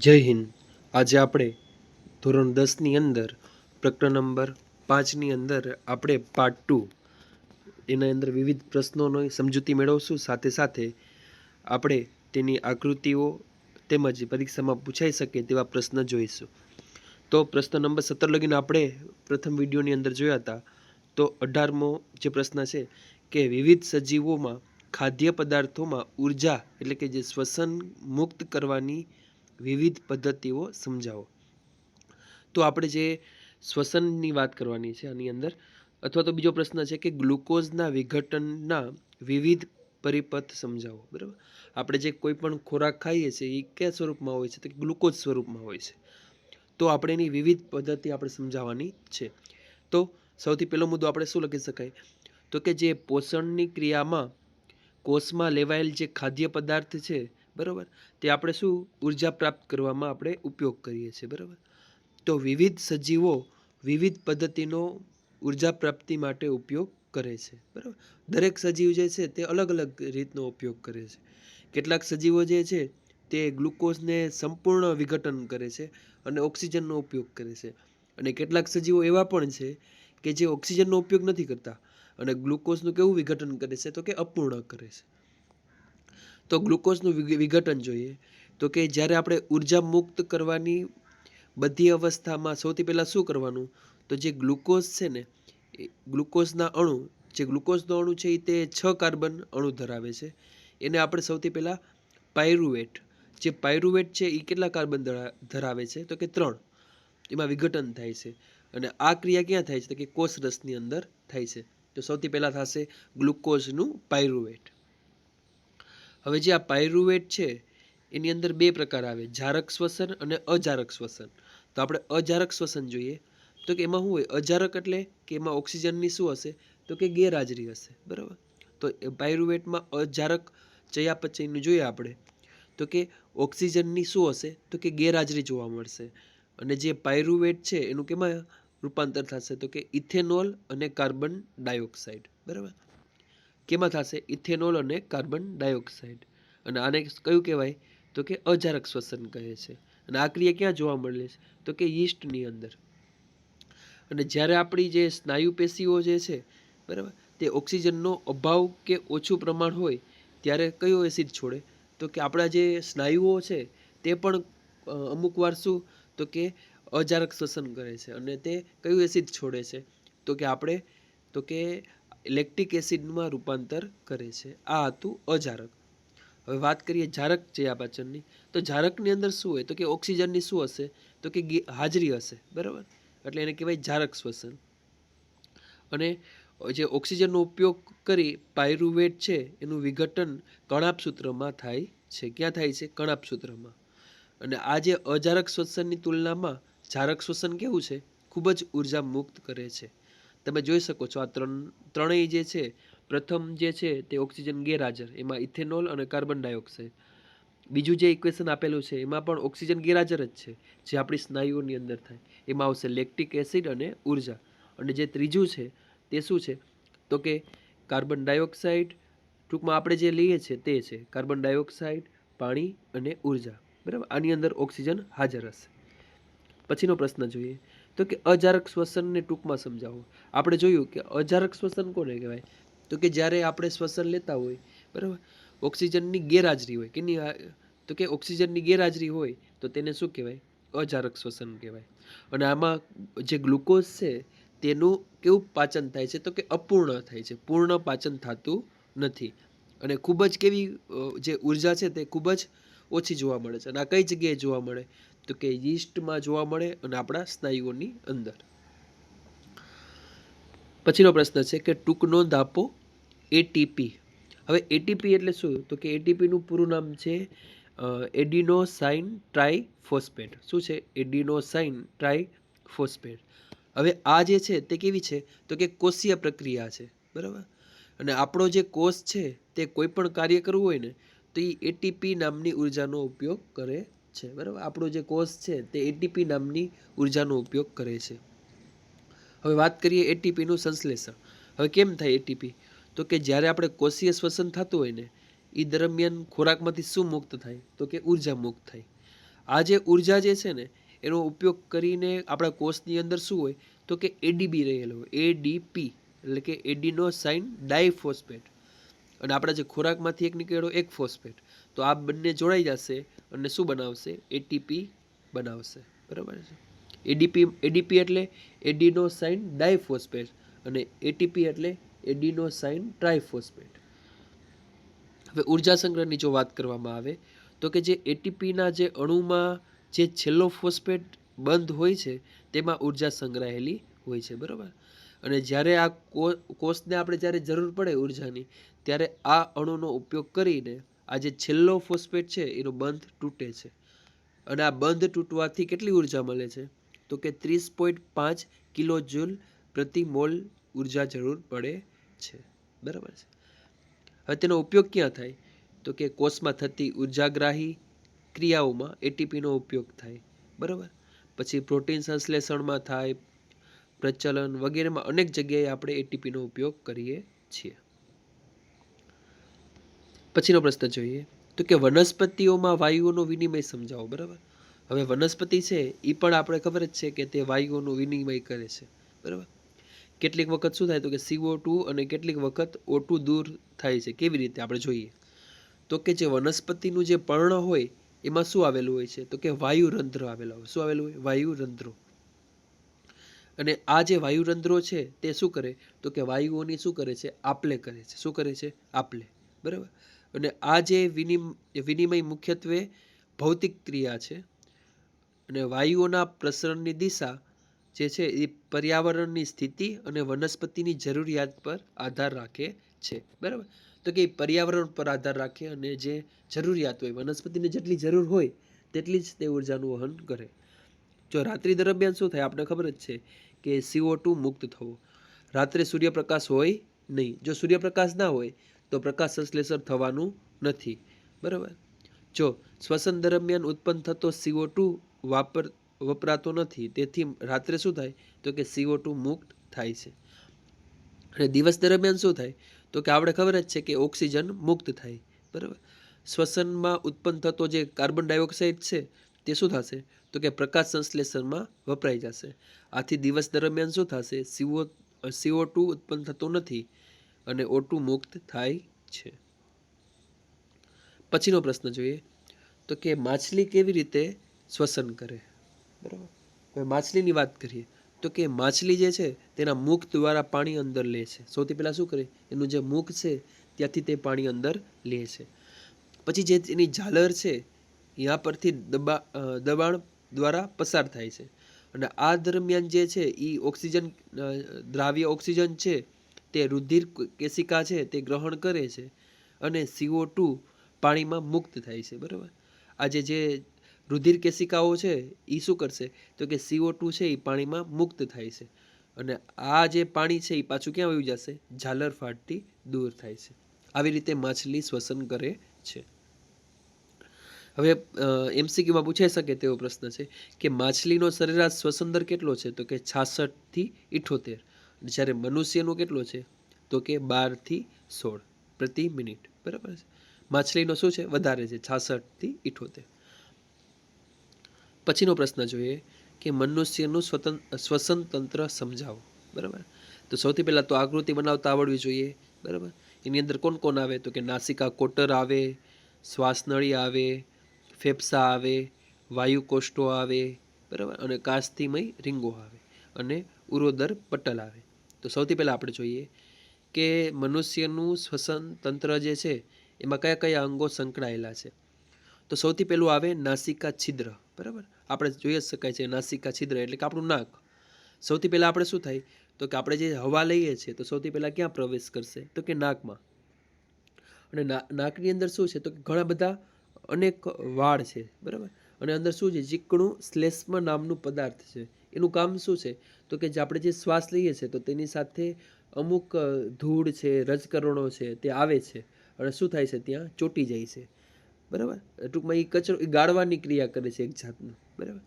જય હિન્દ। આજે આપણે ધોરણ 10ની અંદર પ્રકરણ નંબર 5ની અંદર આપણે પાર્ટ 2 એના અંદર વિવિધ પ્રશ્નોની સમજૂતી મેળવશું। સાથે સાથે આપણે તેની આકૃતિઓ તેમજ પરીક્ષામાં પૂછાઈ શકે તેવા પ્રશ્ન જોઈશું। તો પ્રશ્ન નંબર 17 લગીને આપણે પ્રથમ વિડીયોની અંદર જોયા હતા। તો 18મો જે પ્રશ્ન છે કે વિવિધ સજીવોમાં ખાદ્ય પદાર્થોમાં ઉર્જા એટલે કે જે શ્વસન મુક્ત કરવાની વિવિધ પદ્ધતિઓ સમજાવો। તો આપણે જે શ્વસનની વાત કરવાની છે આની અંદર, અથવા તો બીજો પ્રશ્ન છે કે ગ્લુકોઝના વિઘટનના વિવિધ પરિપથ સમજાવો। બરાબર, આપણે જે કોઈ પણ ખોરાક ખાઈએ છીએ એ કયા સ્વરૂપમાં હોય છે? તો ગ્લુકોઝ સ્વરૂપમાં હોય છે। તો આપણે એની વિવિધ પદ્ધતિ આપણે સમજાવવાની છે। તો સૌથી પહેલો મુદ્દો આપણે શું લખી શકાય? તો કે જે પોષણની ક્રિયામાં કોષમાં લેવાયેલ જે ખાદ્ય પદાર્થ છે, બરાબર, તે આપણે શું ઉર્જા પ્રાપ્ત કરવામાં આપણે ઉપયોગ કરીએ છીએ। બરાબર, તો વિવિધ સજીવો વિવિધ પદ્ધતિનો ઉર્જા પ્રાપ્તિ માટે ઉપયોગ કરે છે। બરાબર, દરેક સજીવ જે છે તે અલગ અલગ રીતનો ઉપયોગ કરે છે। કેટલાક સજીવો જે છે તે ગ્લુકોઝને સંપૂર્ણ વિઘટન કરે છે અને ઓક્સિજનનો ઉપયોગ કરે છે, અને કેટલાક સજીવો એવા પણ છે કે જે ઓક્સિજનનો ઉપયોગ નથી કરતા અને ગ્લુકોઝનું કેવું વિઘટન કરે છે? તો કે અપૂર્ણ કરે છે। તો ગ્લુકોઝનું વિઘટન જોઈએ તો કે જ્યારે આપણે ઉર્જા મુક્ત કરવાની બધી અવસ્થામાં સૌથી પહેલાં શું કરવાનું? તો જે ગ્લુકોઝ છે ને, એ ગ્લુકોઝના અણુ, જે ગ્લુકોઝનો અણુ છે એ તે 6 કાર્બન અણુ ધરાવે છે। એને આપણે સૌથી પહેલાં પાયરુવેટ, જે પાયરુવેટ છે એ કેટલા કાર્બન ધરાવે છે? તો કે 3, એમાં વિઘટન થાય છે। અને આ ક્રિયા ક્યાં થાય છે? તો કે કોષરસની અંદર થાય છે। તો સૌથી પહેલાં થશે ગ્લુકોઝનું પાયરુવેટ। હવે જે આ પાયરુવેટ છે એની અંદર 2 પ્રકાર આવે, જારક શ્વસન અને અજારક શ્વસન। તો આપણે અજારક શ્વસન જોઈએ તો કે એમાં શું હોય? અજારક એટલે કે એમાં ઓક્સિજનની શું હશે? તો કે ગેરહાજરી હશે। બરાબર, તો પાયરુવેટમાં અજારક ચયાપચયનું જોઈએ આપણે તો કે ઓક્સિજનની શું હશે? તો કે ગેરહાજરી જોવા મળશે। અને જે પાયરુવેટ છે એનું કેમાં રૂપાંતર થશે? તો કે ઇથેનોલ અને કાર્બન ડાયોક્સાઇડ। બરાબર, કેમાં થશે? ઇથેનોલ અને કાર્બન ડાયોક્સાઇડ। અને આને કયું કહેવાય? તો કે અજારક શ્વસન કહે છે। અને આ ક્રિયા ક્યાં જોવા મળે છે? તો કે યીસ્ટની અંદર। અને જ્યારે આપણી જે સ્નાયુ પેશીઓ જે છે, બરાબર, તે ઓક્સિજનનો અભાવ કે ઓછું પ્રમાણ હોય ત્યારે કયો એસિડ છોડે? તો કે આપણા જે સ્નાયુઓ છે તે પણ અમુક વાર શું? તો કે અજારક શ્વસન કરે છે અને તે કયું એસિડ છોડે છે? તો કે આપણે તો કે લેક્ટિક એસિડમાં રૂપાંતર કરે છે। આ હતું અજારક। હવે વાત કરીએ જારક ચયાપચયની, તો જારકની અંદર શું હોય? તો કે ઓક્સિજનની શું હશે? તો કે હાજરી હશે। બરાબર, એટલે એને કહેવાય જારક શ્વસન। અને જે ઓક્સિજનનો ઉપયોગ કરી પાયરુવેટ છે એનું વિઘટન કણાભસૂત્રમાં થાય છે। ક્યાં થાય છે? કણાભસૂત્રમાં। અને આ જે અજારક શ્વસનની તુલનામાં જારક શ્વસન કેવું છે? ખૂબ જ ઉર્જા મુક્ત કરે છે। તમે જોઈ શકો છો આ ત્રણેય જે છે, પ્રથમ જે છે તે ઓક્સિજન ગેરહાજર, એમાં ઇથેનોલ અને કાર્બન ડાયોક્સાઇડ। બીજું જે ઇક્વેશન આપેલું છે એમાં પણ ઓક્સિજન ગેરહાજર જ છે, જે આપણી સ્નાયુઓની અંદર થાય, એમાં આવશે લેક્ટિક એસિડ અને ઉર્જા। અને જે ત્રીજું છે તે શું છે? તો કે કાર્બન ડાયોક્સાઇડ, ટૂંકમાં આપણે જે લઈએ છીએ તે છે કાર્બન ડાયોક્સાઇડ, પાણી અને ઉર્જા। બરાબર, આની અંદર ઓક્સિજન હાજર હશે। પછીનો પ્રશ્ન જોઈએ તો કે અજારક શ્વસનને ટૂંકમાં સમજાવો। આપણે જોયું કે અજારક શ્વસન કોને કહેવાય? તો કે જ્યારે આપણે શ્વસન લેતા હોય, બરાબર, ઓક્સિજનની ગેરહાજરી હોય, કેની? તો કે ઓક્સિજનની ગેરહાજરી હોય તો તેને શું કહેવાય? અજારક શ્વસન કહેવાય। અને આમાં જે ગ્લુકોઝ છે તેનું કેવું પાચન થાય છે? તો કે અપૂર્ણ થાય છે, પૂર્ણ પાચન થતું નથી। અને ખૂબ જ કેવી જે ઉર્જા છે તે ખૂબ જ ઓછી જોવા મળે છે। અને આ કઈ જગ્યાએ જોવા મળે? તો કે યીસ્ટમાં જોવા મળે અને આપણા સ્નાયુઓની અંદર। પછીનો પ્રશ્ન છે કે ટૂંક નોંધ આપો એટીપી। હવે એટીપી એટલે શું? તો કે એટીપીનું પૂરું નામ છે એડિનોસાઇન ટ્રાઇફોસ્ફેટ। શું છે? Adenosine triphosphate. હવે આ જે છે તે કેવી છે? તો કે કોષીય પ્રક્રિયા છે। બરાબર, અને આપણો જે કોષ છે તે કોઈ પણ કાર્ય કરવું હોય ને તો એ એટીપી નામની ઉર્જાનો ઉપયોગ કરે છે। બરાબર, આપણો જે કોષ છે તે એટીપી નામની ઉર્જાનો ઉપયોગ કરે છે। હવે વાત કરીએ એટીપીનું સંશ્લેષણ। હવે કેમ થાય એટીપી? તો કે જ્યારે આપણે કોષીય શ્વસન થતું હોય ને એ દરમિયાન ખોરાકમાંથી શું મુક્ત થાય? તો કે ઉર્જા મુક્ત થાય। આ જે ઉર્જા જે છે ને એનો ઉપયોગ કરીને આપણા કોષની અંદર શું હોય તો કે એડીબી રહેલો હોય, એડીપી એટલે કે એડિનોસાઇન ડાયફોસ્ફેટ, અને આપણા જે ખોરાકમાંથી એક નીકળ્યો એક ફોસ્ફેટ, તો આ બંને જોડાઈ જશે અને શું બનાવશે? એટીપી બનાવશે, બરાબર છે. એડીપી એટલે એડિનોસાઇન ડાયફોસ્ફેટ અને એટીપી એટલે એડિનોસાઇન ટ્રાઇફોસ્ફેટ. હવે ઉર્જા સંગ્રહની જો વાત કરવામાં આવે તો કે જે એટીપીના જે અણુમાં જે છેલ્લો ફોસ્ફેટ બંધ હોય છે તેમાં ઉર્જા સંગ્રહાયેલી હોય છે, બરાબર. અને જ્યારે આ કોષને આપણે જ્યારે જરૂર પડે ઉર્જાની, ત્યારે આ અણુનો ઉપયોગ કરીને આ જે છેલ્લો ફોસ્ફેટ છે એનો બંધ તૂટે છે, અને આ બંધ તૂટવાથી કેટલી ઉર્જા મળે છે તો કે 30.5 કિલો જૂલ પ્રતિ મોલ ઉર્જા જરૂર પડે છે, બરાબર છે. હવે તેનો ઉપયોગ ક્યાં થાય તો કે કોષમાં થતી ઉર્જાગ્રાહી ક્રિયાઓમાં એટીપીનો ઉપયોગ થાય, બરાબર. પછી પ્રોટીન સંશ્લેષણમાં થાય, પ્રચલન વગેરેમાં અનેક જગ્યાએ આપણે એટીપીનો ઉપયોગ કરીએ છીએ. પછીનો પ્રશ્ન જોઈએ તો કે વનસ્પતિઓમાં વાયુઓનો વિનિમય સમજાવો, બરાબર. હવે વનસ્પતિ છે એ પણ આપણે ખબર જ છે કે તે વાયુઓનો વિનિમય કરે છે, બરાબર. કેટલીક વખત શું થાય તો કે CO2 અને કેટલીક વખત O2 દૂર થાય છે. કેવી રીતે આપણે જોઈએ તો કે જે વનસ્પતિનું જે પર્ણ હોય એમાં શું આવેલું હોય છે તો કે વાયુરંધ્ર આવેલા હોય. શું આવેલું હોય? વાયુરંધ્રો. અને આ જે વાયુરંધ્રો છે તે શું કરે તો કે વાયુઓની શું કરે છે? આપલે કરે છે. શું કરે છે? આપલે, બરાબર. અને આ જે વિનિમય મુખ્યત્વે ભૌતિક ક્રિયા છે, અને વાયુઓના પ્રસરણની દિશા જે છે એ પર્યાવરણની સ્થિતિ અને વનસ્પતિની જરૂરિયાત પર આધાર રાખે છે, બરાબર. તો કે પર્યાવરણ પર આધાર રાખે અને જે જરૂરિયાત હોય વનસ્પતિને જેટલી જરૂર હોય તેટલી જ તે ઉર્જાનું વહન કરે. જો રાત્રિ દરમિયાન શું થાય આપણે ખબર જ છે કે CO2 મુક્ત થવો. રાત્રે સૂર્યપ્રકાશ હોય નહીં. જો સૂર્યપ્રકાશ ના હોય તો પ્રકાશ સંશ્લેષણ થવાનું નથી, બરાબર. જો શ્વસન દરમિયાન ઉત્પન્ન થતો CO2 વપરાતો નથી, તેથી રાત્રે શું થાય તો કે CO2 મુક્ત થાય છે. અને દિવસ દરમિયાન શું થાય તો કે આપણે ખબર જ છે કે ઓક્સિજન મુક્ત થાય, બરાબર. શ્વસનમાં ઉત્પન્ન થતો જે કાર્બન ડાયોક્સાઇડ છે તે શું થશે તો કે પ્રકાશ સંશ્લેષણમાં વપરાઈ જશે. આથી દિવસ દરમિયાન શું થશે? CO2 ઉત્પન્ન થતો નથી અને O2 મુક્ત થાય છે. પછીનો પ્રશ્ન જોઈએ તો કે માછલી કેવી રીતે શ્વસન કરે, બરાબર. હવે માછલીની વાત કરીએ તો કે માછલી જે છે તેના મુખ દ્વારા પાણી અંદર લે છે. સૌથી પહેલાં શું કરે? એનું જે મુખ છે ત્યાંથી તે પાણી અંદર લે છે. પછી જે એની ઝાલર છે ત્યાં પરથી દબાણ દ્વારા પસાર થાય છે, અને આ દરમિયાન જે છે એ ઓક્સિજન દ્રાવ્ય ઓક્સિજન છે તે રુધિર કેશિકા છે તે ગ્રહણ કરે છે અને CO2 પાણીમાં મુક્ત થાય છે, બરાબર. આજે જે રુધિર કેશિકાઓ છે એ શું કરશે તો કે CO2 છે એ પાણીમાં મુક્ત થાય છે, અને આ જે પાણી છે એ પાછું ક્યાં વયું જશે? ઝાલર ફાટથી દૂર થાય છે. આવી રીતે માછલી શ્વસન કરે છે. હવે MCQમાં પૂછાઈ શકે તેવો પ્રશ્ન છે કે માછલીનો સરેરાશ શ્વસન દર કેટલો છે તો કે 66 થી 78, જ્યારે મનુષ્યનો કેટલો છે તો કે 12 થી 16 પ્રતિ મિનિટ, બરાબર છે. માછલીનો શું છે? વધારે છે, 66 થી 78. પછીનો પ્રશ્ન જોઈએ કે મનુષ્યનું શ્વસન તંત્ર સમજાવો, બરાબર. તો સૌથી પહેલાં તો આકૃતિ બનાવતા આવડવી જોઈએ, બરાબર. એની અંદર કોણ કોણ આવે તો કે નાસિકા કોટર આવે, શ્વાસનળી આવે, ફેફસા આવે, વાયુકોષ્ઠો આવે, બરાબર, અને કાસ્થિમય રીંગો આવે, અને ઉરોદર પટલ આવે. તો સૌથી પહેલાં આપણે જોઈએ કે મનુષ્યનું શ્વસન તંત્ર જે છે એમાં કયા કયા અંગો સંકળાયેલા છે. તો સૌથી પહેલું આવે નાસિકા છિદ્ર, બરાબર. આપણે જોઈ જ શકાય છે નાસિકા છિદ્ર એટલે કે આપણું નાક. સૌથી પહેલાં આપણે શું થાય તો કે આપણે જે હવા લઈએ છીએ તો સૌથી પહેલાં ક્યાં પ્રવેશ કરશે તો કે નાકમાં. અને નાકની અંદર શું છે તો કે ઘણા બધા અનેક વાળ છે, બરાબર. અને અંદર શું છે? ચીકણું શ્લેષ્મ નામનું પદાર્થ છે. એનું કામ શું છે તો કે જે આપણે જે શ્વાસ લઈએ છીએ તો તેની સાથે અમુક ધૂળ છે, રજકરણો છે તે આવે છે અને શું થાય છે? ત્યાં ચોંટી જાય છે, બરાબર. ટૂંકમાં એ કચરો એ ગાળવાની ક્રિયા કરે છે એક જાતનું, બરાબર.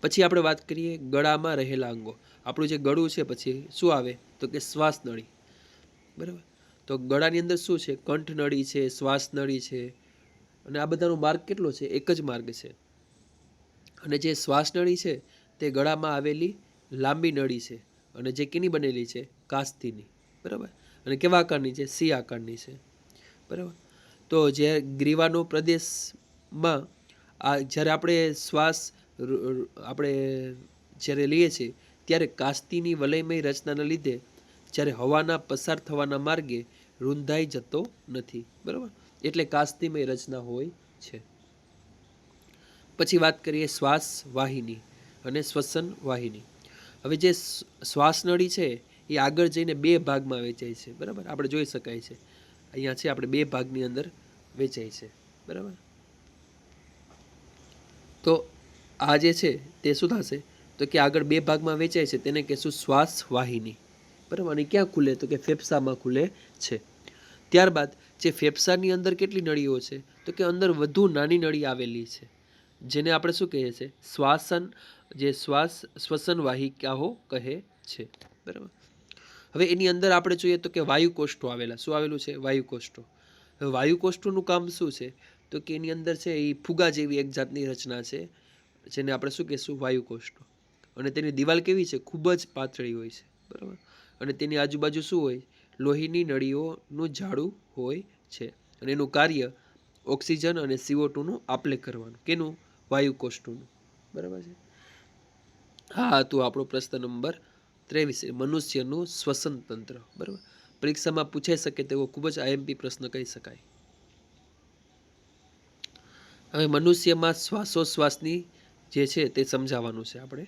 પછી આપણે વાત કરીએ ગળામાં રહેલા અંગો. આપણું જે ગળું છે પછી શું આવે તો કે શ્વાસનળી, બરાબર. તો ગળાની અંદર શું છે? કંઠનળી છે, શ્વાસનળી છે, અને આ બધાનો માર્ગ કેટલો છે? એક જ માર્ગ છે. અને જે શ્વાસ નળી છે તે ગળામાં આવેલી લાંબી નળી છે અને જે કીની બનેલી છે કાસ્તીની, બરાબર. અને કેવા આકારની છે? સી આકારની છે, બરાબર. તો જે ગ્રીવાનો પ્રદેશમાં જ્યારે આપણે શ્વાસ આપણે જ્યારે લઈએ છીએ ત્યારે કાસ્તીની વલયમય રચનાના લીધે જ્યારે હવાના પસાર થવાના માર્ગે રૂંધાઈ જતો નથી, બરાબર. એટલે કાસ્તીમય રચના હોય છે. પછી વાત કરીએ શ્વાસ વાહિની અને શ્વસન વાહિની. હવે જે શ્વાસ નળી છે એ આગળ જઈને બે ભાગમાં વેચાય છે, બરાબર. આપણે જોઈ શકાય છે અહીંયા છે, આપણે બે ભાગની અંદર વેચાય છે, બરાબર. તો આ જે છે તે શું થશે? તો કે આગળ બે ભાગમાં વેચાય છે તેને કહેશું શ્વાસ વાહિની, બરાબર. અને ક્યાં ખુલે? તો કે ફેફસામાં ખુલે છે. ત્યારબાદ જે ફેફસાની અંદર કેટલી નળીઓ છે? તો કે અંદર વધુ નાની નળી આવેલી છે જેને આપણે શું કહીએ છીએ? શ્વસન વાહિકાઓ કહે છે, બરાબર. હવે એની અંદર આપણે જોઈએ તો કે વાયુકોષ્ઠો આવેલા. શું આવેલું છે? વાયુકોષ્ઠો. હવે વાયુકોષ્ઠોનું કામ શું છે? તો કે એની અંદર છે એ ફુગા જેવી એક જાતની રચના છે જેને આપણે શું કહીશું? વાયુકોષ્ઠો. અને તેની દિવાલ કેવી છે? ખૂબ જ પાતળી હોય છે, બરાબર. અને તેની આજુબાજુ શું હોય? લોહીની નળીઓનું જાડું હોય છે અને એનું કાર્ય ઓક્સિજન અને CO2નું આપલે કરવાનું. કેનું? વાયુકોષ્ઠોનું, બરાબર છે. હા, તો આપણો પ્રશ્ન નંબર 23 મનુષ્યનું શ્વસન તંત્ર, બરાબર. પરીક્ષામાં પૂછાઈ શકે તેવો ખૂબ જ IMP પ્રશ્ન કહી શકાય. હવે મનુષ્યમાં શ્વાસોશ્વાસની જે છે તે સમજાવવાનું છે આપણે.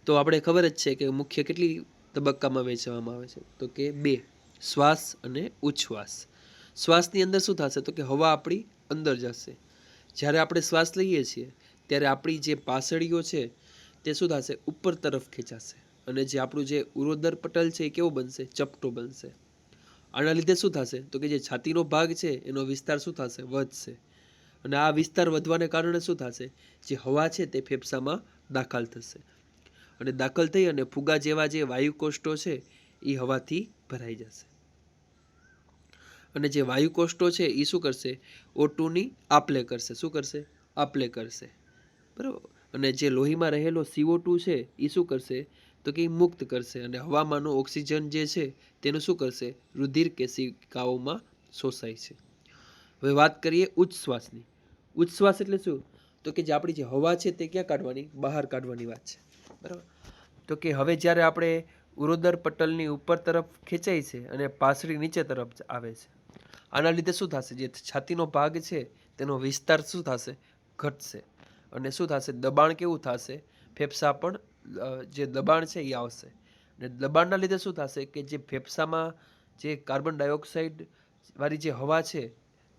તો આપણે ખબર જ છે કે મુખ્ય કેટલી તબક્કામાં વહેંચવામાં આવે છે? તો કે 2, શ્વાસ અને ઉચ્છ્વાસ. શ્વાસની અંદર શું થશે? તો કે હવા આપણી અંદર જશે. જ્યારે આપણે શ્વાસ લઈએ છીએ ત્યારે આપણી જે પાસળીઓ છે તે શું થશે? ઉપર તરફ ખેંચાશે અને જે આપણું જે ઉરોદર પટલ છે એ કેવો બનશે? ચપટો બનશે. આના લીધે શું થશે? તો કે જે છાતીનો ભાગ છે એનો વિસ્તાર શું થશે? વધશે. અને આ વિસ્તાર વધવાને કારણે શું થશે? જે હવા છે તે ફેફસામાં દાખલ થશે અને દાખલ થઈ અને ફુગા જેવા જે વાયુકોષ્ઠો છે એ હવાથી ભરાઈ જશે. અને જે વાયુકોષ્ઠો છે એ શું કરશે? O2ની આપલે કરશે. શું કરશે? આપલે કરશે, બરાબર. અને જે લોહીમાં રહેલો CO2 છે એ શું કરશે? તો કે મુક્ત કરશે અને હવામાંનો ઓક્સિજન જે છે તેનું શું કરશે? રુધિર કેશિકાઓમાં શોષાય છે. હવે વાત કરીએ ઉચ્છ્વાસની. ઉચ્છ્વાસ એટલે શું? તો કે જે આપણી જે હવા છે તે ક્યાં કાઢવાની? બહાર કાઢવાની વાત છે, બરાબર. તો કે હવે જ્યારે આપણે ઉરોદર પટલની ઉપર તરફ ખેંચાય છે અને પાસળી નીચે તરફ આવે છે, આના લીધે શું થશે? જે છાતીનો ભાગ છે તેનો વિસ્તાર શું થશે? ઘટશે. અને શું થશે? દબાણ કેવું થશે? ફેફસા પણ જે દબાણ છે એ આવશે. અને દબાણના લીધે શું થશે? કે જે ફેફસામાં જે કાર્બન ડાયોક્સાઇડ વાળી જે હવા છે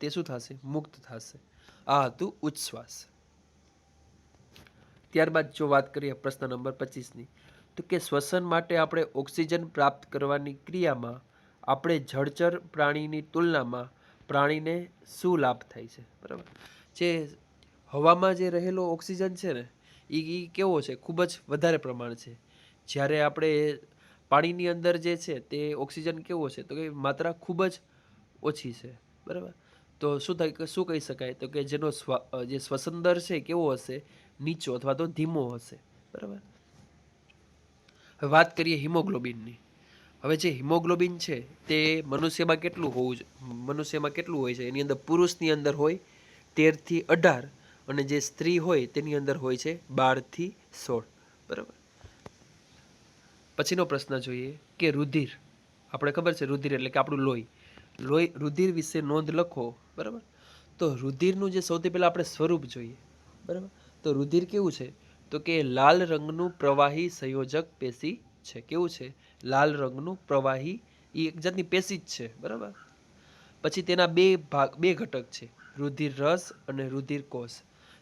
તે શું થશે? મુક્ત થશે. આ હતું ઉચ્છ્વાસ. ત્યારબાદ જો વાત કરીએ પ્રશ્ન નંબર 25ની, તો કે શ્વસન માટે આપણે ઓક્સિજન પ્રાપ્ત કરવાની ક્રિયામાં આપણે જળચર પ્રાણીની તુલનામાં પ્રાણીને શું લાભ થાય છે? બરાબર. જે હવામાં જે રહેલો ઓક્સિજન છે ને એ કેવો છે? ખૂબ જ વધારે પ્રમાણ છે. જ્યારે આપણે પાણીની અંદર જે છે તે ઓક્સિજન કેવો છે? તો કે માત્રા ખૂબ જ ઓછી છે, બરાબર. તો શું થાય? શું કહી શકાય? તો કે જેનો જે શ્વસન દર છે કેવો હશે? નીચો અથવા તો ધીમો હશે, બરાબર. હવે વાત કરીએ હિમોગ્લોબિનની. હવે જે હિમોગ્લોબિન છે તે મનુષ્યમાં કેટલું હોય છે? એની અંદર પુરુષની અંદર હોય 13 થી 18 અને જે સ્ત્રી હોય તેની અંદર હોય છે 12 થી 16, બરાબર. પછીનો પ્રશ્ન જોઈએ કે રુધિર. આપણે ખબર છે રુધિર એટલે કે આપણું લોહી. રુધિર વિશે નોંધ લખો, બરાબર. તો રુધિરનું જે સૌથી પહેલાં આપણે સ્વરૂપ જોઈએ, બરાબર. તો રુધિર કેવું છે? તો કે લાલ રંગનું પ્રવાહી સંયોજક પેશી છે. કેવું છે? લાલ રંગનું પ્રવાહી, એ એક જાતની પેશી જ છે, બરાબર. પછી તેના બે ઘટક છે, રુધિર રસ અને રુધિર કોષ.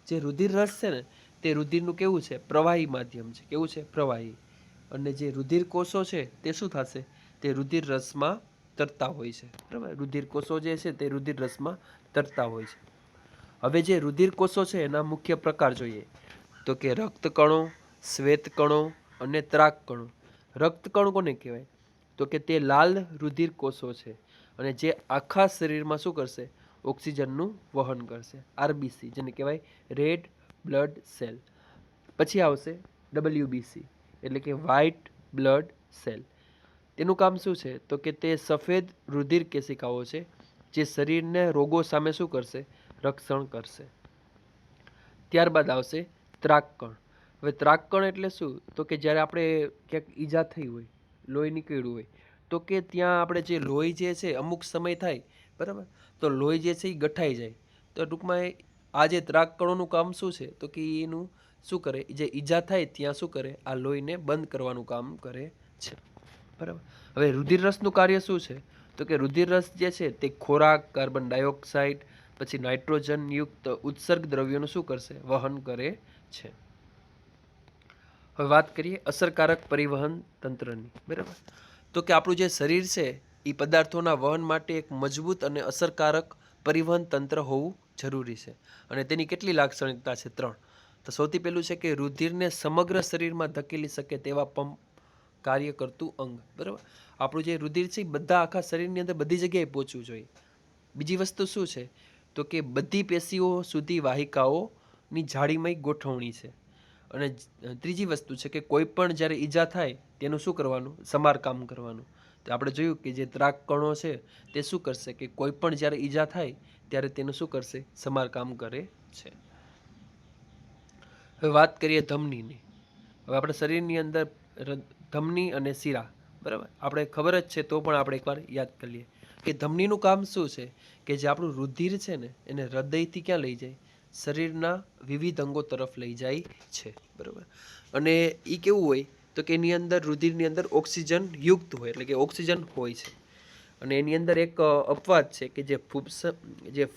જે રુધિર રસ છે ને તે રુધિરનું કેવું છે? પ્રવાહી માધ્યમ છે. કેવું છે? પ્રવાહી. અને જે રુધિર કોષો છે તે શું થશે? તે રુધિર રસમાં તરતા હોય છે, બરાબર. રુધિર કોષો જે છે તે રુધિર રસમાં તરતા હોય છે. હવે જે રુધિર કોષો છે એના મુખ્ય પ્રકાર જોઈએ તો કે રક્તકણો, શ્વેતકણો અને ત્રાકકણો. રક્તકણો કોને કહેવાય? તો કે તે લાલ રુધિર કોષો છે અને જે આખા શરીરમાં શું કરશે? ઓક્સિજનનું વહન કરશે. RBC જેને કહેવાય રેડ બ્લડ સેલ. પછી આવશે WBC એટલે કે વ્હાઇટ બ્લડ સેલ. તેનું કામ શું છે? તો કે તે સફેદ રુધિર કેશિકાઓ છે જે શરીરને રોગો સામે શું કરશે? રક્ષણ કરશે. ત્યારબાદ આવશે ત્રાકકણ. હવે ત્રાકકણ એટલે શું? તો કે જ્યારે આપણે ક્યાંક ઈજા થઈ હોય, લોહી નીકળ્યું હોય, તો કે ત્યાં આપણે જે લોહી જે છે અમુક સમય થાય, બરાબર, તો લોહી જે છે એ ગઠાઈ જાય. તો ટૂંકમાં આ જે ત્રાકકણોનું કામ શું છે? તો કે એનું શું કરે? જે ઈજા થાય ત્યાં શું કરે? આ લોહીને બંધ કરવાનું કામ કરે છે, બરાબર. હવે રુધિર રસનું કાર્ય શું છે? તો કે રુધિર રસ જે છે તે ખોરાક, કાર્બન ડાયોક્સાઇડ, પછી નાઇટ્રોજન યુક્ત ઉત્સર્ગ દ્રવ્યોનું શું કરશે? વહન કરે છે. હવે વાત કરીએ અસરકારક પરિવહન તંત્રની, બરાબર. તો કે આપણું જે શરીર છે એ પદાર્થોના વહન માટે એક મજબૂત અને અસરકારક પરિવહન તંત્ર હોવું જરૂરી છે. અને તેની કેટલી લાક્ષણિકતા છે? 3. તો સૌથી પહેલું છે કે રુધિરને સમગ્ર શરીરમાં ધકેલી શકે તેવા પંપ કાર્ય કરતું અંગ, બરાબર. આપણું જે રુધિર છે એ બધા આખા શરીરની અંદર બધી જગ્યાએ પહોંચવું જોઈએ. બીજી વસ્તુ શું છે? તો કે બધી પેશીઓ સુધી વાહિકાઓની જાળીમય ગોઠવણી છે. અને ત્રીજી વસ્તુ છે કે કોઈ પણ જ્યારે ઈજા થાય તેનું શું કરવાનું? સમારકામ કરવાનું. તો આપણે જોયું કે જે ત્રાકકણો છે તે શું કરશે? કે કોઈ પણ જ્યારે ઈજા થાય ત્યારે તેનું શું કરશે? સમારકામ કરે છે. હવે વાત કરીએ ધમનીની. હવે આપણે શરીરની અંદર ધમની અને શીરા, બરાબર, આપણે ખબર જ છે તો પણ આપણે એકવાર યાદ કરી લઈએ કે ધમનીનું કામ શું છે? કે જે આપણું રુધિર છે ને એને હૃદયથી ક્યાં લઈ જાય? શરીરના વિવિધ અંગો તરફ લઈ જાય છે, બરાબર. અને એ કેવું હોય? તો કે એની અંદર રુધિરની અંદર ઓક્સિજન યુક્ત હોય, એટલે કે ઓક્સિજન હોય છે. અને એની અંદર એક અપવાદ છે કે જે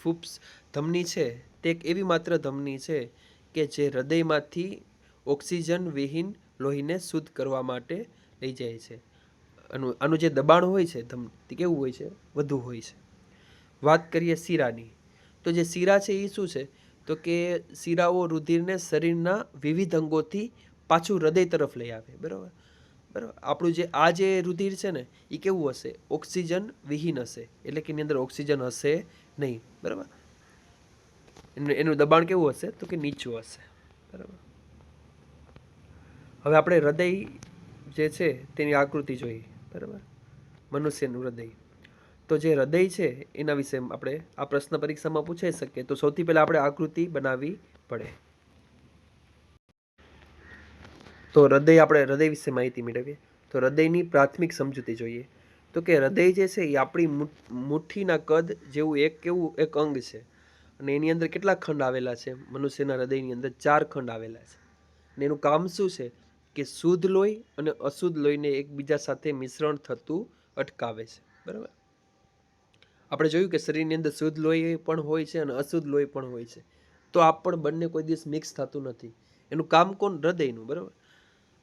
ફૂપ્સ ધમની છે તે એક એવી માત્ર ધમની છે કે જે હૃદયમાંથી ઓક્સિજન વિહીન લોહીને શુદ્ધ કરવા માટે લઈ જાય છે. આનું જે દબાણ હોય છે તે કેવું હોય છે? વધુ હોય છે. વાત કરીએ શીરાની. તો જે શીરા છે એ શું છે? તો કે શીરાઓ રુધિરને શરીરના વિવિધ અંગોથી પાછું હૃદય તરફ લઈ આવે, બરાબર. બરાબર. આપણું જે આ જે રુધિર છે ને એ કેવું હશે? ઓક્સિજન વિહીન હશે, એટલે કે એની અંદર ઓક્સિજન હશે નહીં, બરાબર. એનું દબાણ કેવું હશે? તો કે નીચું હશે, બરાબર. હવે આપણે હૃદય જે છે તેની આકૃતિ જોઈએ, બરાબર, મનુષ્યનું હૃદય. તો જે હૃદય છે એના વિશે આપણે આ પ્રશ્ન પરીક્ષામાં પૂછાઈ શકે. તો સૌથી પહેલા આપણે આકૃતિ બનાવવી પડે. તો આપણે હૃદય વિશે માહિતી મેળવીએ. તો હૃદયની પ્રાથમિક સમજૂતી જોઈએ. તો કે હૃદય જે છે એ આપણી મુઠ્ઠીના કદ જેવું એક અંગ છે. અને એની અંદર કેટલા ખંડ આવેલા છે? મનુષ્યના હૃદયની અંદર 4 ખંડ આવેલા છે. અને એનું કામ શું છે? કે શુદ્ધ લોહી અને અશુદ્ધ લોહીને એકબીજા સાથે મિશ્રણ થતું અટકાવે છે, બરાબર. આપણે જોયું કે શરીરની અંદર શુદ્ધ લોહી પણ હોય છે અને અશુદ્ધ લોહી પણ હોય છે. તો આ પણ બંને કોઈ દિવસ મિક્સ થતું નથી. એનું કામ કોણ? હૃદયનું, બરાબર.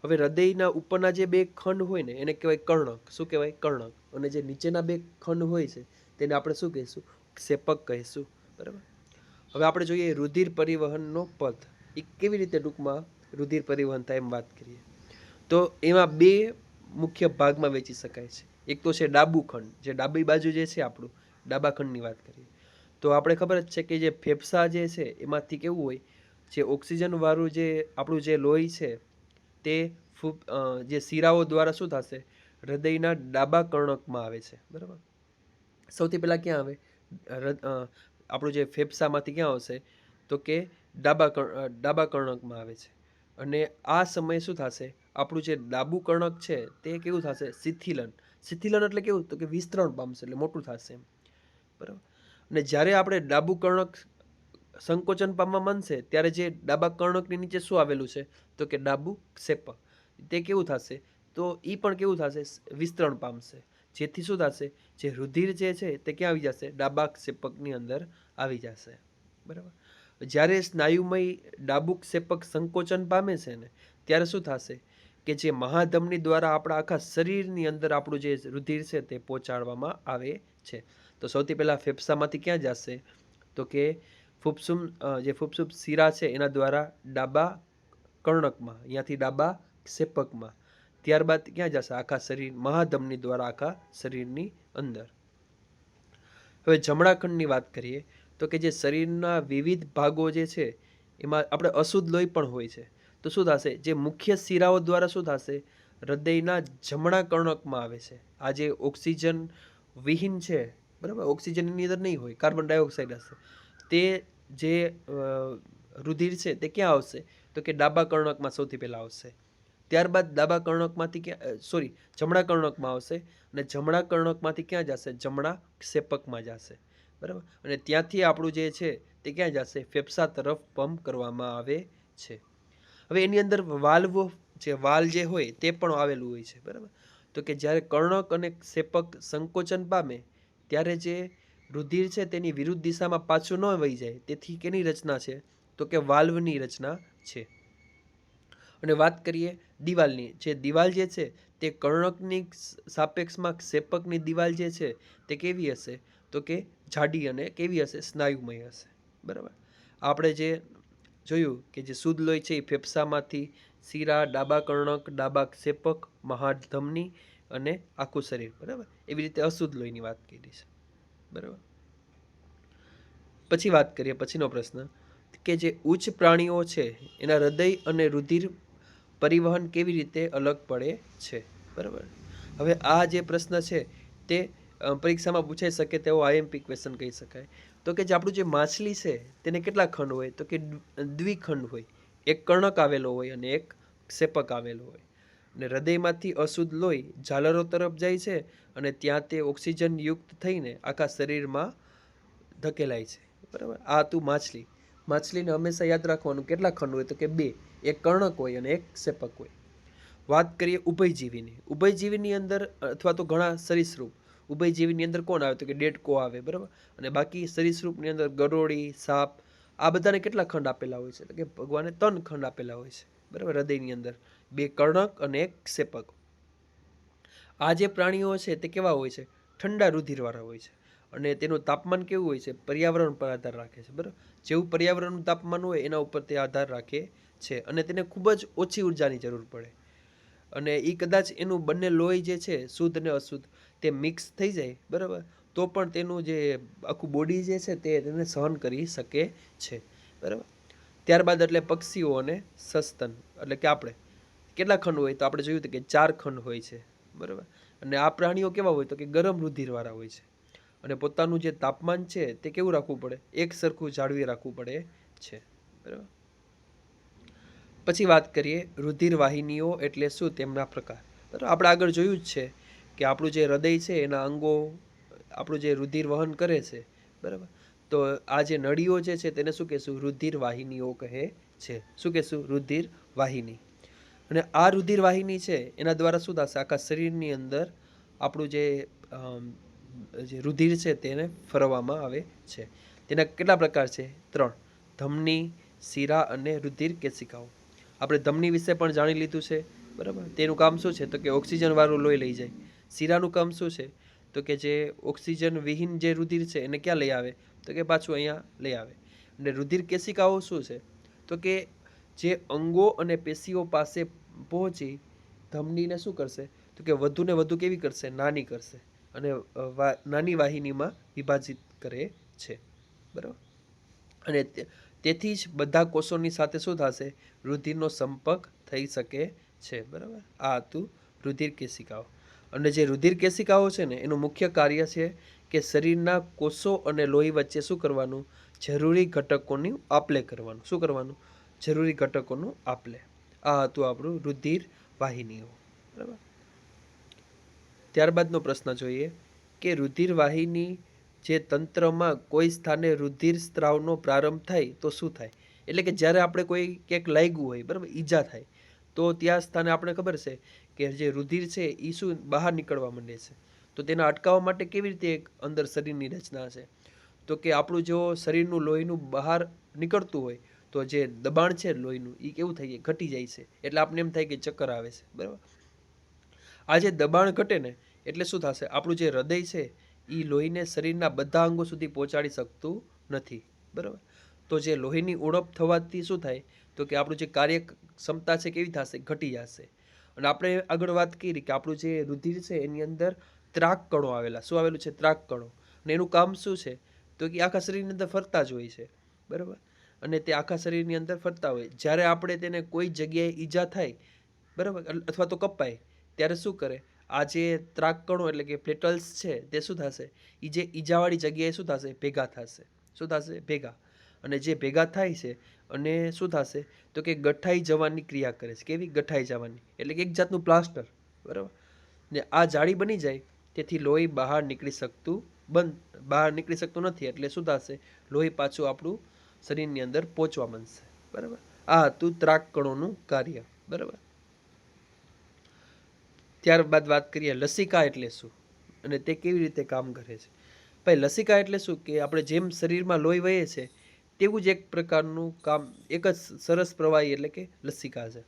હવે હૃદયના ઉપરના જે 2 ખંડ હોય ને એને કહેવાય કર્ણક. શું કહેવાય? કર્ણક. અને જે નીચેના 2 ખંડ હોય છે તેને આપણે શું કહીશું? ક્ષેપક કહીશું, બરાબર. હવે આપણે જોઈએ રુધિર પરિવહનનો પથ. એ કેવી રીતે ટૂંકમાં રુધિર પરિવહન થાય એમ વાત કરીએ. તો એમાં 2 મુખ્ય ભાગમાં વહેંચી શકાય છે. એક તો છે ડાબું ખંડ, જે ડાબી બાજુ જે છે આપણું ડાબા ખંડની વાત કરીએ તો આપણે ખબર જ છે કે જે ફેફસા જે છે એમાંથી કેવું હોય? જે ઓક્સિજન વાળું જે આપણું જે લોહી છે તે જે શીરાઓ દ્વારા શું થશે? હૃદયના ડાબા કર્ણકમાં આવે છે, બરાબર. સૌથી પહેલા ક્યાં આવે? આપણું જે ફેફસામાંથી ક્યાં આવશે? તો કે ડાબા કર્ણકમાં આવે છે. અને આ સમયે શું થશે? આપણું જે ડાબું કર્ણક છે તે કેવું થશે? શિથિલન એટલે કેવું? તો કે વિસ્તરણ પામશે, એટલે મોટું થશે, બરાબર. અને જ્યારે આપણે ડાબું કર્ણક સંકોચન પામવા માંડશે ત્યારે જે ડાબા કર્ણકની નીચે શું આવેલું છે? તો કે ડાબું ક્ષેપક. તે કેવું થશે? તો એ પણ કેવું થશે? વિસ્તરણ પામશે. જેથી શું થશે? જે રુધિર જે છે તે ક્યાં આવી જશે? ડાબા ક્ષેપકની અંદર આવી જશે, બરાબર. જ્યારે સ્નાયુમય ડાબું ક્ષેપક સંકોચન પામે છે ને ત્યારે શું થશે? કે જે મહાધમની દ્વારા આપણા આખા શરીરની અંદર આપણું જે રુધિર છે તે પહોંચાડવામાં આવે છે. તો સૌથી પહેલા ફેફસામાંથી ક્યાં જશે? તો કે ફૂફસુમ શીરા છે એના દ્વારા ડાબા કર્ણકમાં, અહીંયાથી ડાબા ક્ષેપકમાં. ત્યારબાદ ક્યાં જશે? આખા શરીર મહાધમની દ્વારા આખા શરીરની અંદર. હવે જમણા ખંડની વાત કરીએ તો કે જે શરીરના વિવિધ ભાગો જે છે એમાં આપણે અશુદ્ધ લોહી પણ હોય છે. તો શું થશે, જે મુખ્ય શિરાઓ દ્વારા શું થશે, હૃદયના જમણા કર્ણકમાં આવે છે. આ જે ઓક્સિજન વિહીન છે, બરાબર, ઓક્સિજનની અંદર નહીં હોય, કાર્બન ડાયોક્સાઇડ હશે, તે જે રુધિર છે તે ક્યાં આવશે, તો કે ડાબા કર્ણકમાં સૌથી પહેલાં આવશે. ત્યારબાદ ડાબા કર્ણકમાંથી જમણા કર્ણકમાં આવશે, અને જમણા કર્ણકમાંથી ક્યાં જશે, જમણા ક્ષેપકમાં જશે, બરાબર. અને ત્યાંથી આપણું જે છે તે ક્યાં જશે, ફેફસા તરફ પંપ કરવામાં આવે છે. હવે એની અંદર વાલ્વ જે હોય તે પણ આવેલું હોય છે, બરાબર. તો કે જ્યારે કર્ણક અને ક્ષેપક સંકોચન પામે ત્યારે જે રુધિર છે તેની વિરુદ્ધ દિશામાં પાછું ન વહી જાય, તેથી કેની રચના છે, તો કે વાલ્વની રચના છે. અને વાત કરીએ દિવાલની, જે દિવાલ જે છે તે કર્ણકની સાપેક્ષમાં ક્ષેપકની દિવાલ જે છે તે કેવી હશે, તો કે જાડી અને કેવી હશે, સ્નાયુમય હશે, બરાબર. આપણે જે જોયું કે જે શુદ્ધ લોહી છે એ ફેફસામાંથી શિરા, ડાબા કર્ણક, ડાબા ક્ષેપક, મહાધમની અને આખું શરીર, બરાબર. એવી રીતે અશુદ્ધ લોહીની વાત કરી છે, બરાબર. પછી વાત કરીએ પછીનો પ્રશ્ન કે જે ઉચ્ચ પ્રાણીઓ છે એના હૃદય અને રુધિર પરિવહન કેવી રીતે અલગ પડે છે, બરાબર. હવે આ જે પ્રશ્ન છે તે પરીક્ષામાં પૂછાઈ શકે તેવો આઈએમપી ક્વેશ્ચન કહી શકાય. તો કે જે આપણું જે માછલી છે તેને કેટલા ખંડ હોય, તો કે દ્વિખંડ હોય, એક કર્ણક આવેલો હોય અને એક ક્ષેપક આવેલો હોય. અને હૃદયમાંથી અશુદ્ધ લોહી ઝાલરો તરફ જાય છે અને ત્યાં તે ઓક્સિજન યુક્ત થઈને આખા શરીરમાં ધકેલાય છે, બરાબર. આ હતું માછલીને હંમેશા યાદ રાખવાનું કેટલા ખંડ હોય, તો કે 2, એક કર્ણક હોય અને એક ક્ષેપક હોય. વાત કરીએ ઉભયજીવીની અંદર અથવા તો ઘણા સરીસૃપ, ઉભયજીવીની અંદર કોણ આવે, તો કે દેડકો આવે, બરાબર. અને બાકી સરીસૃપની અંદર ગરોળી, સાપ, આ બધાને કેટલા ખંડ આપેલા હોય છે, તો કે ભગવાને 3 ખંડ આપેલા હોય છે, બરાબર. હૃદયની અંદર 2 કર્ણક અને એક ક્ષેપક. આ જે પ્રાણીઓ છે તે કેવા હોય છે, ઠંડા રુધિરવાળા હોય છે. અને તેનું તાપમાન કેવું હોય છે, પર્યાવરણ પર આધાર રાખે છે, બરાબર. જેવું પર્યાવરણનું તાપમાન હોય એના ઉપર તે આધાર રાખે છે. અને તેને ખૂબ જ ઓછી ઉર્જાની જરૂર પડે. અને એ કદાચ એનું બંને લોહી જે છે શુદ્ધ અને અશુદ્ધ તે મિક્સ થઈ જાય, બરાબર, તો પણ તેનું જે આખું બોડી જે છે તે તેને સહન કરી શકે છે, બરાબર. ત્યારબાદ એટલે પક્ષીઓ અને સસ્તન, એટલે કે આપણે કેટલા ખંડ હોય, તો આપણે જોયું હતું કે 4 ખંડ હોય છે, બરાબર. અને આ પ્રાણીઓ કેવા હોય, તો કે ગરમ રુધિરવાળા હોય છે. અને પોતાનું જે તાપમાન છે તે કેવું રાખવું પડે, એક સરખું જાળવી રાખવું પડે છે, બરાબર. પછી વાત કરીએ રુધિર વાહિનીઓ એટલે શું, તેમના પ્રકાર, બરાબર. આપણે આગળ જોયું જ છે કે આપણું જે હૃદય છે એના અંગો આપણું જે રુધિર વહન કરે છે, બરાબર. તો આ જે નળીઓ જે છે તેને શું કહેશું, રુધિર વાહિનીઓ કહે છે. શું કહેશું, રુધિર વાહિની. અને આ રુધિર વાહિની છે એના દ્વારા શું થશે, આખા શરીરની અંદર આપણું જે રુધિર છે તેને ફરવામાં આવે છે. તેના કેટલા પ્રકાર છે, 3, ધમની, શિરા અને રુધિર કેશિકાઓ. આપણે ધમની વિશે પણ જાણી લીધું છે, બરાબર. તેનું કામ શું છે, તો કે ઓક્સિજન વાળું લોહી લઈ જાય. શિરાનું કામ શું છે, તો કે જે ઓક્સિજન વિહીન જે રુધિર છે એને ક્યાં લઈ આવે, તો કે પાછું અહીંયા લઈ આવે. અને રુધિર કેશિકાઓ શું છે, તો કે જે અંગો અને પેશીઓ પાસે પહોંચી ધમનીને શું કરશે, તો કે વધુ ને વધુ કેવી કરશે, નાની કરશે અને નાની વાહિનીમાં વિભાજિત કરે છે, બરાબર. અને તેથી જ બધા કોષોની સાથે શું થશે, રુધિરનો સંપર્ક થઈ શકે છે, બરાબર. આ હતું રુધિર કેશિકાઓ. અને જે રુધિર કેશિકાઓ છે ને એનું મુખ્ય કાર્ય છે કે શરીરના કોષો અને લોહી વચ્ચે શું કરવાનું, જરૂરી ઘટકોની આપલે કરવાનું. શું કરવાનું, જરૂરી ઘટકોનું આપલે. આ હતું આપણું રુધિર વાહિનીઓ, બરાબર. ત્યારબાદનો પ્રશ્ન જોઈએ કે રુધિર વાહિની જે તંત્રમાં કોઈ સ્થાને રુધિર સ્ત્રાવનો પ્રારંભ થાય તો શું થાય. એટલે કે જ્યારે આપણે કોઈ ક્યાંક લાગ્યું હોય, બરાબર, ઈજા થાય, તો ત્યાં સ્થાને આપણે ખબર છે કે જે રુધિર છે એ શું બહાર નીકળવા માંડે છે. તો તેના અટકાવવા માટે કેવી રીતે એક અંદર શરીરની રચના છે, તો કે આપણું જો શરીરનું લોહીનું બહાર નીકળતું હોય તો જે દબાણ છે લોહીનું એ કેવું થઈ જાય, ઘટી જાય છે. એટલે આપણને એમ થાય કે ચક્કર આવે છે, બરાબર. આ જે દબાણ ઘટે ને એટલે શું થશે, આપણું જે હૃદય છે એ લોહીને શરીરના બધા અંગો સુધી પહોંચાડી શકતું નથી, બરાબર. તો જે લોહીની ઉણપ થવાથી શું થાય, તો કે આપણું જે કાર્ય ક્ષમતા છે કેવી થશે, ઘટી જશે. અને આપણે આગળ વાત કરી કે આપણું જે રુધિર છે એની અંદર ત્રાક કણો આવેલા, શું આવેલું છે, ત્રાક કણો. અને એનું કામ શું છે, તો કે આખા શરીરની અંદર ફરતા જ હોય છે, બરાબર. અને તે આખા શરીરની અંદર ફરતા હોય. જ્યારે આપણે તેને કોઈ જગ્યાએ ઈજા થાય, બરાબર, અથવા તો કપાય, ત્યારે શું કરે, આ જે ત્રાકકણો એટલે કે પ્લેટલ્સ છે તે શું થશે, એ જે ઈજાવાળી જગ્યાએ શું થશે, ભેગા થશે. શું થશે, ભેગા. અને જે ભેગા થાય છે અને શું થશે, તો કે ગઠાઈ જવાની ક્રિયા કરે છે. કેવી, ગઠાઈ જવાની, એટલે કે એક જાતનું પ્લાસ્ટર, બરાબર. ને આ જાળી બની જાય તેથી લોહી બહાર નીકળી શકતું નથી. એટલે શું થશે, લોહી પાછું આપણું શરીરની અંદર પહોંચવા માંડશે, બરાબર. આ હતું ત્રાકકણોનું કાર્ય, બરાબર. ત્યારબાદ વાત કરીએ લસિકા એટલે શું અને તે કેવી રીતે કામ કરે છે. ભાઈ લસિકા એટલે શું કે આપણે જેમ શરીરમાં લોહી વહે છે તેવું જ એક પ્રકારનું કામ, એક જ સરસ પ્રવાહી એટલે કે લસિકા છે.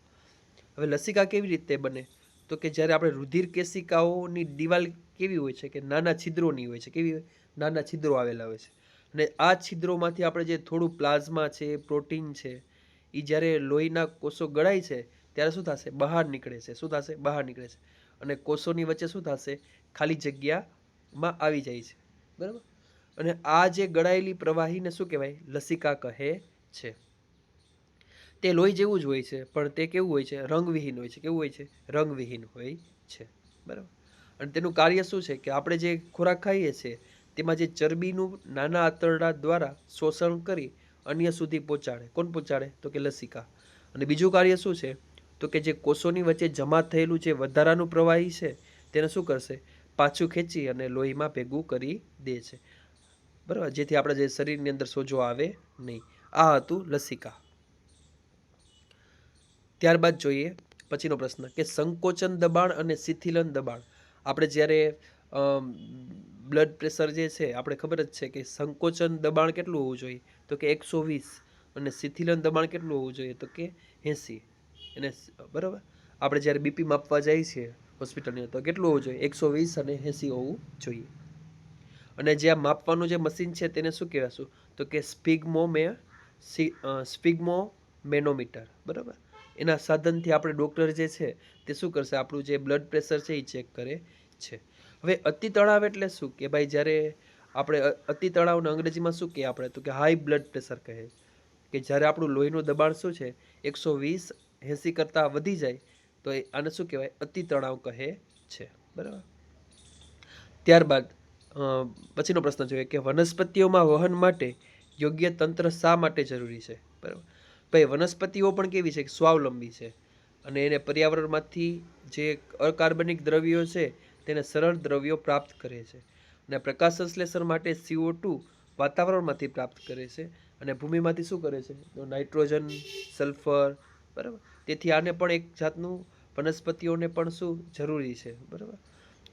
હવે લસિકા કેવી રીતે બને, તો કે જ્યારે આપણે રુધિર કેશિકાઓની દિવાલ કેવી હોય છે, કે નાના છિદ્રોની હોય છે. કેવી હોય, નાના છિદ્રો આવેલા હોય છે. અને આ છિદ્રોમાંથી આપણે જે થોડું પ્લાઝમા છે, પ્રોટીન છે, એ જ્યારે લોહીના કોષો ગળાય છે ત્યારે શું થશે, બહાર નીકળે છે. શું થશે, બહાર નીકળે છે. અને કોષોની વચ્ચે શું થશે, ખાલી જગ્યામાં આવી જાય છે, બરાબર. અને આ જે ગળાયેલી પ્રવાહીને શું કહેવાય, લસિકા કહે છે. તે લોહી જેવું જ હોય છે, પણ તે કેવું હોય છે, રંગવિહીન હોય છે. કેવું હોય છે, રંગવિહીન હોય છે, બરાબર. અને તેનું કાર્ય શું છે કે આપણે જે ખોરાક ખાઈએ છીએ તેમાં જે ચરબીનું નાના આંતરડા દ્વારા શોષણ કરી અન્ય સુધી પહોંચાડે. કોણ પહોંચાડે, તો કે લસિકા. અને બીજું કાર્ય શું છે, તો કે જે કોષોની વચ્ચે જમા થયેલું જે વધારાનું પ્રવાહી છે તેને શું કરશે, પાછું ખેંચી અને લોહીમાં ભેગું કરી દે છે, બરાબર, જેથી આપણા જે શરીરની અંદર સોજો આવે નહીં. આ હતું લસિકા. ત્યારબાદ જોઈએ પછીનો પ્રશ્ન કે સંકોચન દબાણ અને શિથિલન દબાણ. આપણે જ્યારે બ્લડ પ્રેશર જે છે આપણે ખબર જ છે કે સંકોચન દબાણ કેટલું હોવું જોઈએ, તો કે 120. અને શિથિલન દબાણ કેટલું હોવું જોઈએ, તો કે 80. એને બરાબર, આપણે જ્યારે બીપી માપવા જઈએ છીએ હોસ્પિટલની તો કેટલું હોવું જોઈએ, 120 અને 80 હોવું જોઈએ. અને જે આ માપવાનું જે મશીન છે તેને શું કહેવાશું, તો કે સ્ફિગ્મોમેનોમીટર, બરાબર. એના સાધનથી આપણે ડૉક્ટર જે છે તે શું કરશે, આપણું જે બ્લડ પ્રેશર છે એ ચેક કરે છે. હવે અતિ તણાવ એટલે શું, કે ભાઈ જ્યારે આપણે અતિ તણાવને અંગ્રેજીમાં શું કહીએ આપણે, તો કે હાઈ બ્લડ પ્રેશર કહે, કે જ્યારે આપણું લોહીનું દબાણ શું છે 120 80 કરતાં વધી જાય તો આને શું કહેવાય, અતિ તણાવ કહે છે, બરાબર. ત્યારબાદ પછીનો પ્રશ્ન જોઈએ કે વનસ્પતિઓમાં વહન માટે યોગ્ય તંત્ર શા માટે જરૂરી છે, બરાબર. ભાઈ વનસ્પતિઓ પણ કેવી છે, સ્વાવલંબી છે અને એને પર્યાવરણમાંથી જે અકાર્બનિક દ્રવ્યો છે તેને સરળ દ્રવ્યો પ્રાપ્ત કરે છે. અને પ્રકાશ સંશ્લેષણ માટે CO2 વાતાવરણમાંથી પ્રાપ્ત કરે છે અને ભૂમિમાંથી શું કરે છે, તો નાઇટ્રોજન, સલ્ફર, બરાબર. તેથી આને પણ એક જાતનું વનસ્પતિઓને પણ શું જરૂરી છે, બરાબર.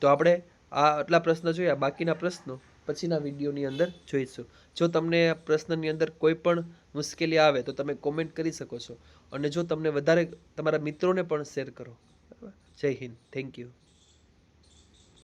તો આપણે આ આટલા પ્રશ્ન જોયા, બાકીના પ્રશ્નો પછીના વિડીયોની અંદર જોઈશું. જો તમને આ પ્રશ્નની અંદર કોઈ પણ મુશ્કેલી આવે તો તમે કોમેન્ટ કરી શકો છો અને જો તમને વધારે તમારા મિત્રોને પણ શેર કરો, બરાબર. જય હિન્દ, થેન્ક યુ.